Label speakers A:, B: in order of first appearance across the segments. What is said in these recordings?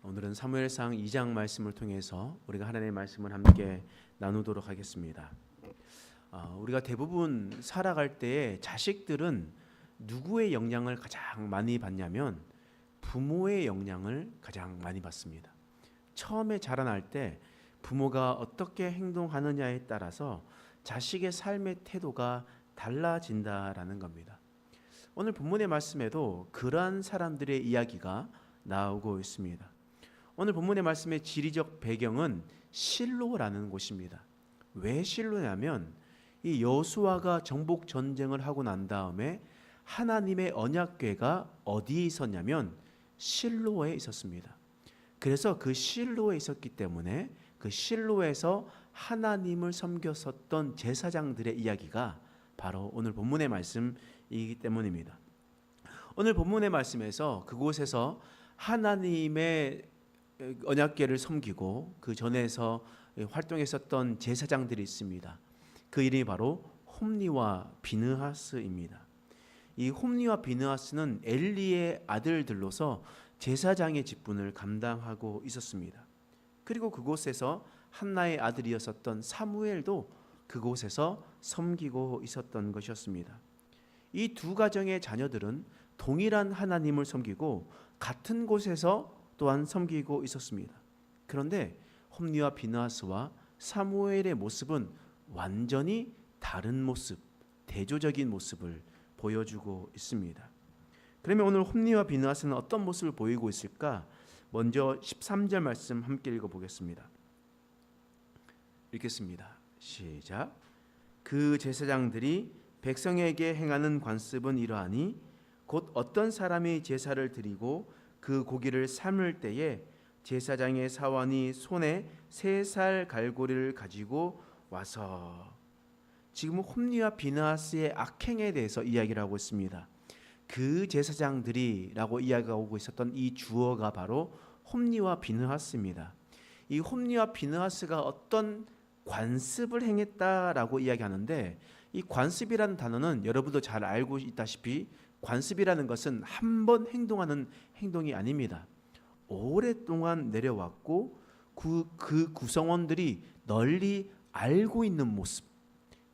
A: 오늘은 사무엘상 2장 말씀을 통해서 우리가 하나님의 말씀을 함께 나누도록 하겠습니다. 우리가 대부분 살아갈 때에 자식들은 누구의 영향을 가장 많이 받냐면 부모의 영향을 가장 많이 받습니다. 처음에 자라날 때 부모가 어떻게 행동하느냐에 따라서 자식의 삶의 태도가 달라진다라는 겁니다. 오늘 본문의 말씀에도 그러한 사람들의 이야기가 나오고 있습니다. 오늘 본문의 말씀의 지리적 배경은 실로라는 곳입니다. 왜 실로냐면 이 여호수아가 정복 전쟁을 하고 난 다음에 하나님의 언약궤가 어디에 있었냐면 실로에 있었습니다. 그래서 그 실로에 있었기 때문에 그 실로에서 하나님을 섬겼었던 제사장들의 이야기가 바로 오늘 본문의 말씀이기 때문입니다. 오늘 본문의 말씀에서 그곳에서 하나님의 언약궤를 섬기고 그 전에서 활동했었던 제사장들이 있습니다. 그 이름이 바로 홈니와 비느하스입니다. 이 홈니와 비느하스는 엘리의 아들들로서 제사장의 직분을 감당하고 있었습니다. 그리고 그곳에서 한나의 아들이었었던 사무엘도 그곳에서 섬기고 있었던 것이었습니다. 이 두 가정의 자녀들은 동일한 하나님을 섬기고 같은 곳에서 또한 섬기고 있었습니다. 그런데 홈니와 비느하스와 사무엘의 모습은 완전히 다른 모습, 대조적인 모습을 보여주고 있습니다. 그러면 오늘 홈니와 비느하스는 어떤 모습을 보이고 있을까? 먼저 13절 말씀 함께 읽어보겠습니다. 읽겠습니다. 시작. 그 제사장들이 백성에게 행하는 관습은 이러하니 곧 어떤 사람이 제사를 드리고 그 고기를 삶을 때에 제사장의 사원이 손에 3살 갈고리를 가지고 와서, 지금 홈니와 비느하스의 악행에 대해서 이야기를 하고 있습니다. 그 제사장들이라고 이야기하고 있었던 이 주어가 바로 홈니와 비느하스입니다. 이 홈니와 비느하스가 어떤 관습을 행했다라고 이야기하는데, 이 관습이라는 단어는 여러분도 잘 알고 있다시피 관습이라는 것은 한 번 행동하는 행동이 아닙니다. 오랫동안 내려왔고 그 구성원들이 널리 알고 있는 모습,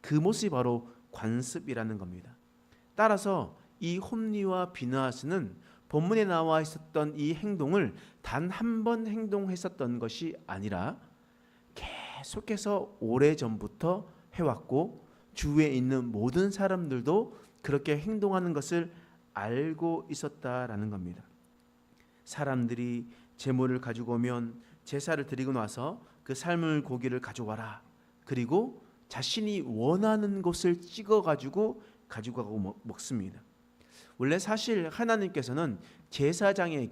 A: 그 모습이 바로 관습이라는 겁니다. 따라서 이 홈니와 비느하스는 본문에 나와 있었던 이 행동을 단 한 번 행동했었던 것이 아니라 계속해서 오래전부터 해왔고 주위에 있는 모든 사람들도 그렇게 행동하는 것을 알고 있었다라는 겁니다. 사람들이 제물을 가지고 오면 제사를 드리고 나서 그 삶을 고기를 가져와라. 그리고 자신이 원하는 것을 찍어가지고 가지고 가고 먹습니다. 원래 사실 하나님께서는 제사장의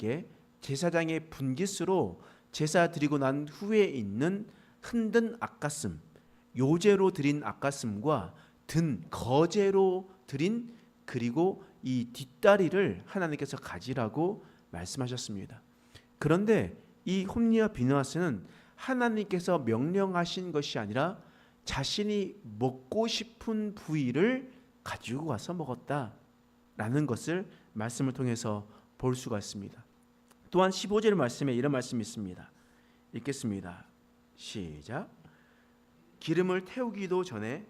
A: 분깃으로 제사 드리고 난 후에 있는 흔든 앞가슴, 요제로 드린 앞가슴과 든 거제로 드린 그리고 이 뒷다리를 하나님께서 가지라고 말씀하셨습니다. 그런데 이 홈니와 비느하스는 하나님께서 명령하신 것이 아니라 자신이 먹고 싶은 부위를 가지고 와서 먹었다라는 것을 말씀을 통해서 볼 수가 있습니다. 또한 15절 말씀에 이런 말씀이 있습니다. 읽겠습니다. 시작. 기름을 태우기도 전에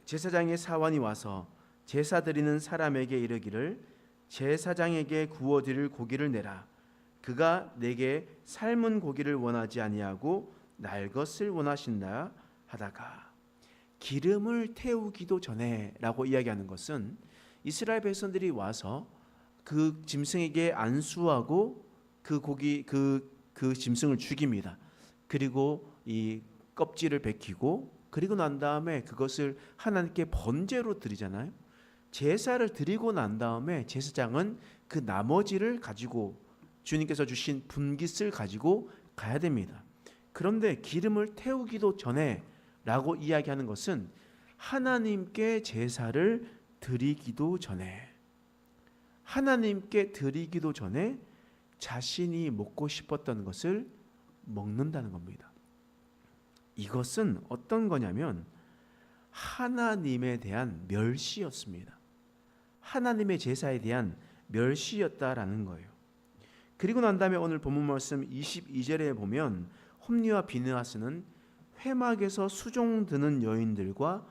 A: 제사장의 사원이 와서 제사 드리는 사람에게 이르기를 제사장에게 구워드릴 고기를 내라. 그가 내게 삶은 고기를 원하지 아니하고 날 것을 원하신다 하다가, 기름을 태우기도 전에라고 이야기하는 것은 이스라엘 백성들이 와서 그 짐승에게 안수하고 그 고기 그 짐승을 죽입니다. 그리고 이 껍질을 벗기고 그리고 난 다음에 그것을 하나님께 번제로 드리잖아요. 제사를 드리고 난 다음에 제사장은 그 나머지를 가지고 주님께서 주신 분깃을 가지고 가야 됩니다. 그런데 기름을 태우기도 전에 라고 이야기하는 것은 하나님께 제사를 드리기도 전에, 하나님께 드리기도 전에 자신이 먹고 싶었던 것을 먹는다는 겁니다. 이것은 어떤 거냐면 하나님에 대한 멸시였습니다. 하나님의 제사에 대한 멸시였다라는 거예요. 그리고 난 다음에 오늘 본문 말씀 22절에 보면 홈리와 비느하스는 회막에서 수종 드는 여인들과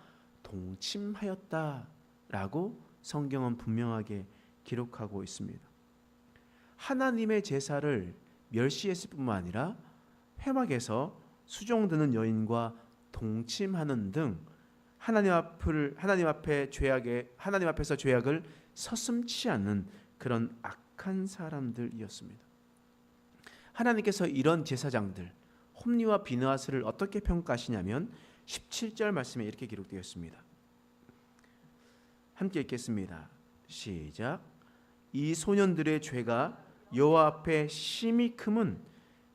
A: 동침하였다라고 성경은 분명하게 기록하고 있습니다. 하나님의 제사를 멸시했을 뿐만 아니라 회막에서 수종 드는 여인과 동침하는 등 하나님 앞에서 죄악을 서슴지 않는 그런 악한 사람들이었습니다. 하나님께서 이런 제사장들 홈리와 비느하스를 어떻게 평가하시냐면 17절 말씀에 이렇게 기록되어 있습니다. 함께 읽겠습니다. 시작. 이 소년들의 죄가 여호와 앞에 심히 크면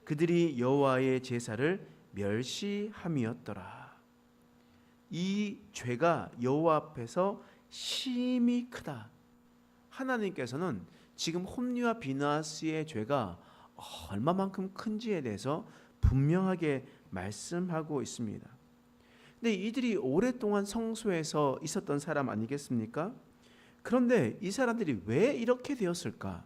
A: 그들이 여호와의 제사를 멸시함이었더라. 이 죄가 여호와 앞에서 심히 크다. 하나님께서는 지금 홈리와 비느하스의 죄가 얼마만큼 큰지에 대해서 분명하게 말씀하고 있습니다. 근데 이들이 오랫동안 성소에서 있었던 사람 아니겠습니까? 그런데 이 사람들이 왜 이렇게 되었을까?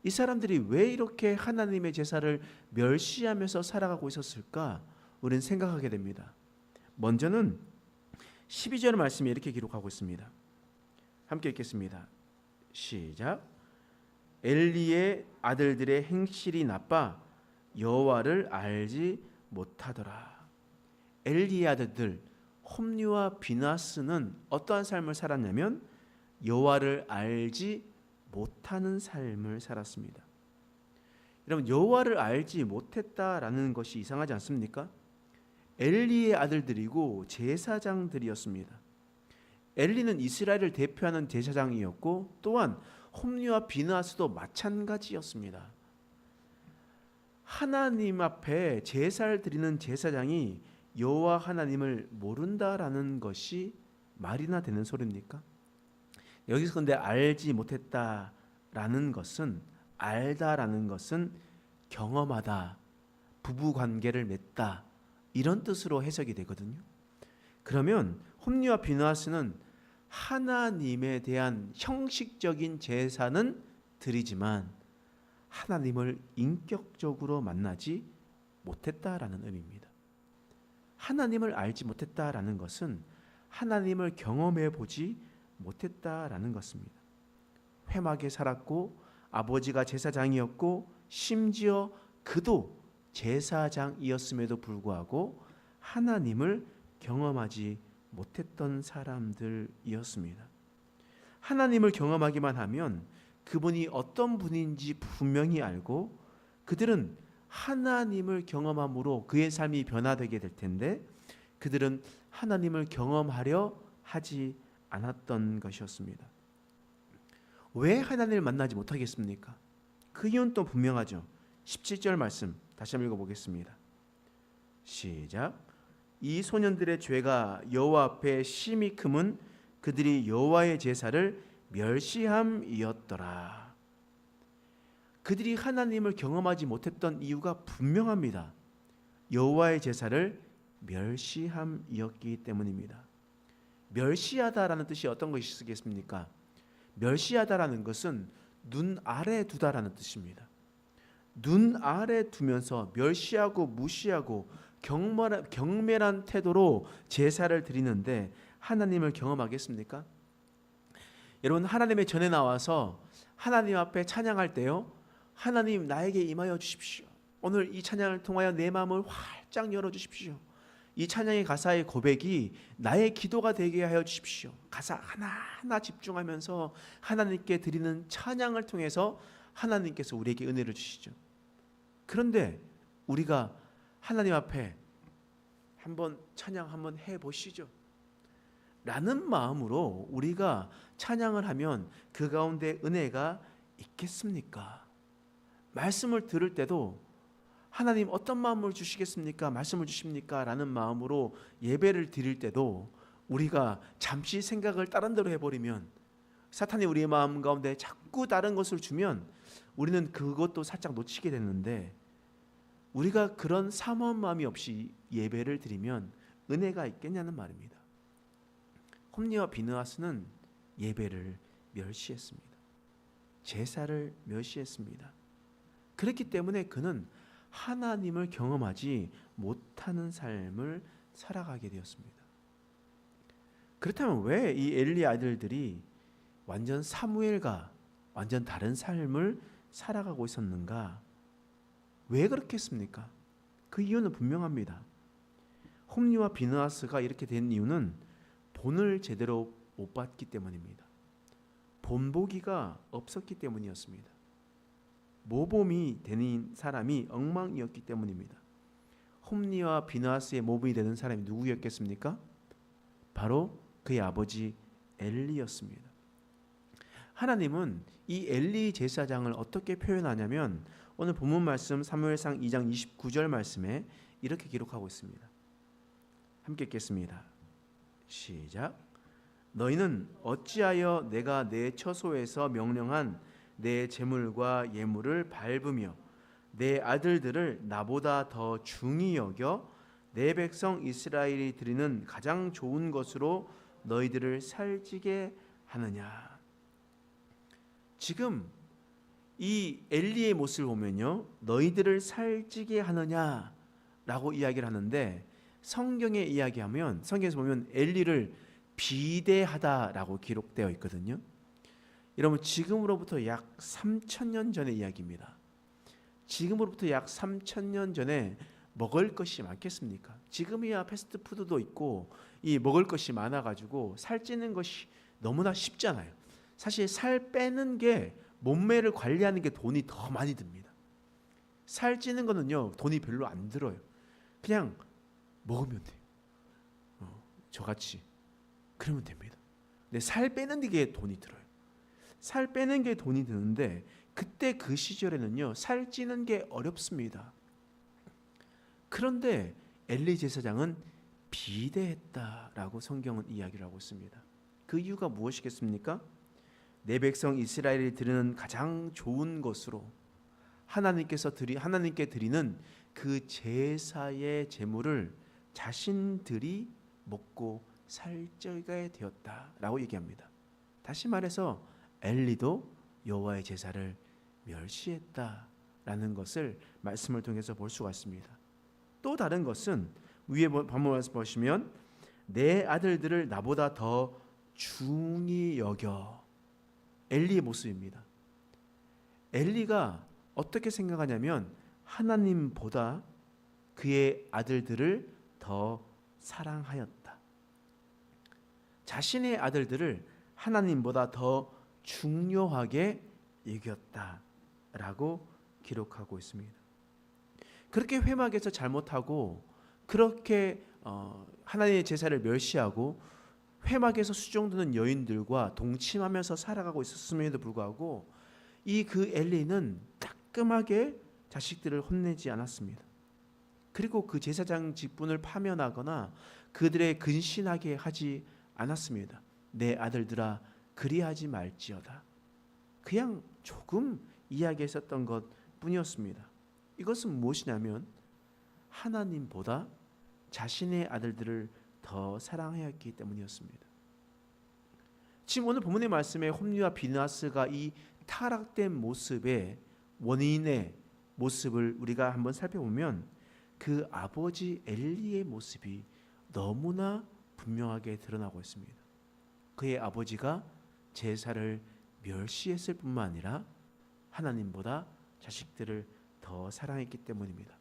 A: 이 사람들이 왜 이렇게 하나님의 제사를 멸시하면서 살아가고 있었을까? 우리는 생각하게 됩니다. 먼저는 12절 말씀에 이렇게 기록하고 있습니다. 함께 읽겠습니다. 시작. 엘리의 아들들의 행실이 나빠 여호와를 알지 못하더라. 엘리의 아들들 홈리와 비느하스는 어떠한 삶을 살았냐면 여호와를 알지 못하는 삶을 살았습니다. 여러분, 여호와를 알지 못했다라는 것이 이상하지 않습니까? 엘리의 아들들이고 제사장들이었습니다. 엘리는 이스라엘을 대표하는 제사장이었고 또한 홈리와 비느하스도 마찬가지였습니다. 하나님 앞에 제사를 드리는 제사장이 여호와 하나님을 모른다라는 것이 말이나 되는 소리입니까? 여기서 근데 알지 못했다라는 것은 알다라는 것은 경험하다, 부부 관계를 맺다 이런 뜻으로 해석이 되거든요. 그러면 홈리와 비느하스는 하나님에 대한 형식적인 제사는 드리지만 하나님을 인격적으로 만나지 못했다라는 의미입니다. 하나님을 알지 못했다라는 것은 하나님을 경험해 보지 못했다라는 것입니다. 회막에 살았고 아버지가 제사장이었고 심지어 그도 제사장이었음에도 불구하고 하나님을 경험하지 못했던 사람들이었습니다. 하나님을 경험하기만 하면 그분이 어떤 분인지 분명히 알고 그들은 하나님을 경험함으로 그의 삶이 변화되게 될 텐데 그들은 하나님을 경험하려 하지 않았던 것이었습니다. 왜 하나님을 만나지 못하겠습니까? 그 이유는 또 분명하죠. 17절 말씀 다시 한번 읽어보겠습니다. 시작. 이 소년들의 죄가 여호와 앞에 심히 크면 그들이 여호와의 제사를 멸시함이었더라. 그들이 하나님을 경험하지 못했던 이유가 분명합니다. 여호와의 제사를 멸시함이었기 때문입니다. 멸시하다라는 뜻이 어떤 것이겠습니까? 멸시하다라는 것은 눈 아래 두다라는 뜻입니다. 눈 아래 두면서 멸시하고 무시하고 경멸한 태도로 제사를 드리는데 하나님을 경험하겠습니까? 여러분, 하나님의 전에 나와서 하나님 앞에 찬양할 때요, 하나님 나에게 임하여 주십시오. 오늘 이 찬양을 통하여 내 마음을 활짝 열어주십시오. 이 찬양의 가사의 고백이 나의 기도가 되게 하여 주십시오. 가사 하나하나 집중하면서 하나님께 드리는 찬양을 통해서 하나님께서 우리에게 은혜를 주시죠. 그런데 우리가 하나님 앞에 한번 찬양 한번 해보시죠 라는 마음으로 우리가 찬양을 하면 그 가운데 은혜가 있겠습니까? 말씀을 들을 때도 하나님 어떤 마음을 주시겠습니까? 말씀을 주십니까? 라는 마음으로 예배를 드릴 때도 우리가 잠시 생각을 다른 데로 해버리면 사탄이 우리의 마음 가운데 자꾸 다른 것을 주면 우리는 그것도 살짝 놓치게 되는데 우리가 그런 사모한 마음이 없이 예배를 드리면 은혜가 있겠냐는 말입니다. 홈리와 비느하스는 예배를 멸시했습니다. 제사를 멸시했습니다. 그렇기 때문에 그는 하나님을 경험하지 못하는 삶을 살아가게 되었습니다. 그렇다면 왜 이 엘리 아들들이 완전 사무엘과 완전 다른 삶을 살아가고 있었는가? 왜 그렇게 했습니까? 그 이유는 분명합니다. 홈리와 비느하스가 이렇게 된 이유는 본을 제대로 못 받기 때문입니다. 본보기가 없었기 때문이었습니다. 모범이 되는 사람이 엉망이었기 때문입니다. 홈리와 비느하스의 모범이 되는 사람이 누구였겠습니까? 바로 그의 아버지 엘리였습니다. 하나님은 이 엘리 제사장을 어떻게 표현하냐면 오늘 본문 말씀 사무엘상 2장 29절 말씀에 이렇게 기록하고 있습니다. 함께 읽겠습니다. 시작. 너희는 어찌하여 내가 내 처소에서 명령한 내 제물과 예물을 밟으며 내 아들들을 나보다 더 중히 여겨 내 백성 이스라엘이 드리는 가장 좋은 것으로 너희들을 살찌게 하느냐. 지금 이 엘리의 모습을 보면요, 너희들을 살찌게 하느냐라고 이야기를 하는데 성경에 이야기하면 성경에서 보면 엘리를 비대하다라고 기록되어 있거든요. 여러분 지금으로부터 약 3,000년 전의 이야기입니다. 지금으로부터 약 3,000년 전에 먹을 것이 많겠습니까? 지금이야 패스트푸드도 있고 이 먹을 것이 많아가지고 살찌는 것이 너무나 쉽잖아요. 사실 살 빼는 게 몸매를 관리하는 게 돈이 더 많이 듭니다. 살찌는 거는요 돈이 별로 안 들어요. 그냥 먹으면 돼요. 저같이 그러면 됩니다. 근데 살 빼는 게 돈이 들어요. 살 빼는 게 돈이 드는데 그때 그 시절에는요 살찌는 게 어렵습니다. 그런데 엘리 제사장은 비대했다라고 성경은 이야기를 하고 있습니다. 그 이유가 무엇이겠습니까? 내 백성 이스라엘이 드리는 가장 좋은 것으로 하나님께 드리는 그 제사의 제물을 자신들이 먹고 살찌게 되었다라고 얘기합니다. 다시 말해서 엘리도 여호와의 제사를 멸시했다라는 것을 말씀을 통해서 볼 수가 있습니다. 또 다른 것은 위에 본문에서 보시면 내 아들들을 나보다 더 중히 여겨. 엘리의 모습입니다. 엘리가 어떻게 생각하냐면 하나님보다 그의 아들들을 더 사랑하였다. 자신의 아들들을 하나님보다 더 중요하게 여겼다라고 기록하고 있습니다. 그렇게 회막에서 잘못하고 그렇게 하나님의 제사를 멸시하고 회막에서 수종드는 여인들과 동침하면서 살아가고 있었음에도 불구하고 이 그 엘리는 따끔하게 자식들을 혼내지 않았습니다. 그리고 그 제사장 직분을 파면하거나 그들의 근신하게 하지 않았습니다. 내 아들들아 그리하지 말지어다. 그냥 조금 이야기했었던 것 뿐이었습니다. 이것은 무엇이냐면 하나님보다 자신의 아들들을 더 사랑하였기 때문이었습니다. 지금 오늘 본문의 말씀에 홈리와 비느하스가 이 타락된 모습의 원인의 모습을 우리가 한번 살펴보면 그 아버지 엘리의 모습이 너무나 분명하게 드러나고 있습니다. 그의 아버지가 제사를 멸시했을 뿐만 아니라 하나님보다 자식들을 더 사랑했기 때문입니다.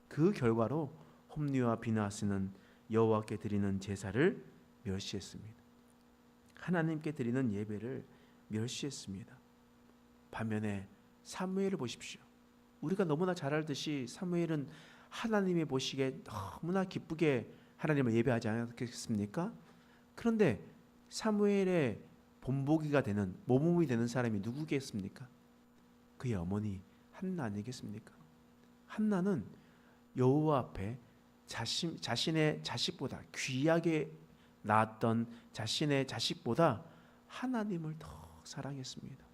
A: 그 결과로 홈리와 비느하스는 여호와께 드리는 제사를 멸시했습니다. 하나님께 드리는 예배를 멸시했습니다. 반면에 사무엘을 보십시오. 우리가 너무나 잘 알듯이 사무엘은 하나님이 보시기에 너무나 기쁘게 하나님을 예배하지 않았겠습니까? 그런데 사무엘의 본보기가 되는 모범이 되는 사람이 누구겠습니까? 그의 어머니 한나 아니겠습니까? 한나는 여호와 앞에 자신의 자식보다 귀하게 낳았던 자신의 자식보다 하나님을 더 사랑했습니다.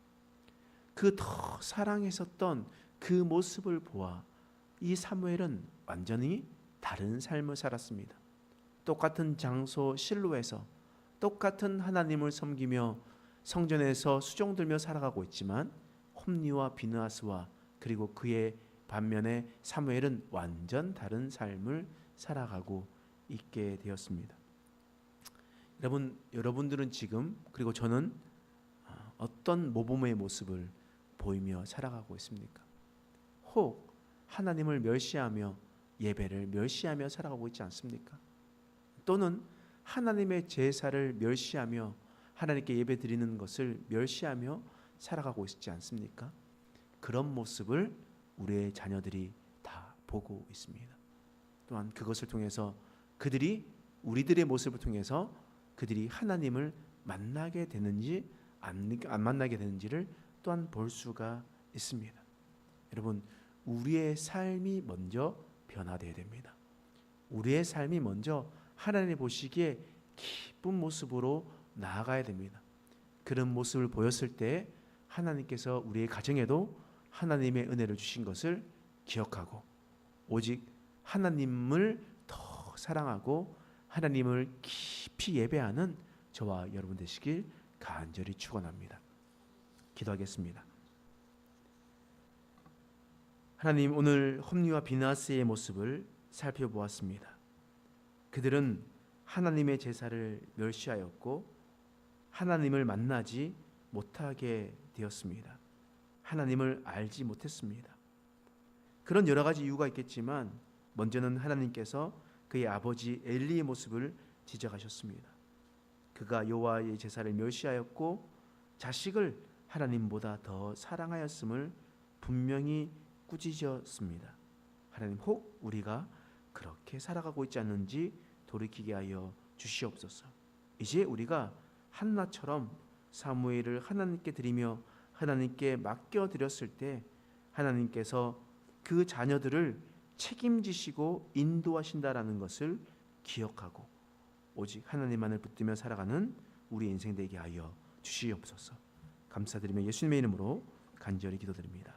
A: 그 더 사랑했었던 그 모습을 보아 이 사무엘은 완전히 다른 삶을 살았습니다. 똑같은 장소 실로에서 똑같은 하나님을 섬기며 성전에서 수종들며 살아가고 있지만 홈리와 비느하스와 그리고 그의 반면에 사무엘은 완전 다른 삶을 살아가고 있게 되었습니다. 여러분들은 지금 그리고 저는 어떤 모범의 모습을 보이며 살아가고 있습니까? 혹 하나님을 멸시하며 예배를 멸시하며 살아가고 있지 않습니까? 또는 하나님의 제사를 멸시하며 하나님께 예배 드리는 것을 멸시하며 살아가고 있지 않습니까? 그런 모습을 우리의 자녀들이 다 보고 있습니다. 또한 그것을 통해서 그들이 우리들의 모습을 통해서 그들이 하나님을 만나게 되는지 안 만나게 되는지를 또한 볼 수가 있습니다. 여러분, 우리의 삶이 먼저 변화되어야 됩니다. 우리의 삶이 먼저 하나님 보시기에 기쁜 모습으로 나아가야 됩니다. 그런 모습을 보였을 때 하나님께서 우리의 가정에도 하나님의 은혜를 주신 것을 기억하고 오직 하나님을 더 사랑하고 하나님을 깊이 예배하는 저와 여러분 되시길 간절히 축원합니다. 기도하겠습니다. 하나님, 오늘 홈리와 비나스의 모습을 살펴보았습니다. 그들은 하나님의 제사를 멸시하였고 하나님을 만나지 못하게 되었습니다. 하나님을 알지 못했습니다. 그런 여러 가지 이유가 있겠지만 먼저는 하나님께서 그의 아버지 엘리의 모습을 지적하셨습니다. 그가 여호와의 제사를 멸시하였고 자식을 하나님보다 더 사랑하였음을 분명히 꾸짖었습니다. 하나님, 혹 우리가 그렇게 살아가고 있지 않는지 돌이키게 하여 주시옵소서. 이제 우리가 한나처럼 사무엘을 하나님께 드리며 하나님께 맡겨드렸을 때 하나님께서 그 자녀들을 책임지시고 인도하신다라는 것을 기억하고 오직 하나님만을 붙들며 살아가는 우리 인생 되게 하여 주시옵소서. 감사드리며 예수님의 이름으로 간절히 기도드립니다.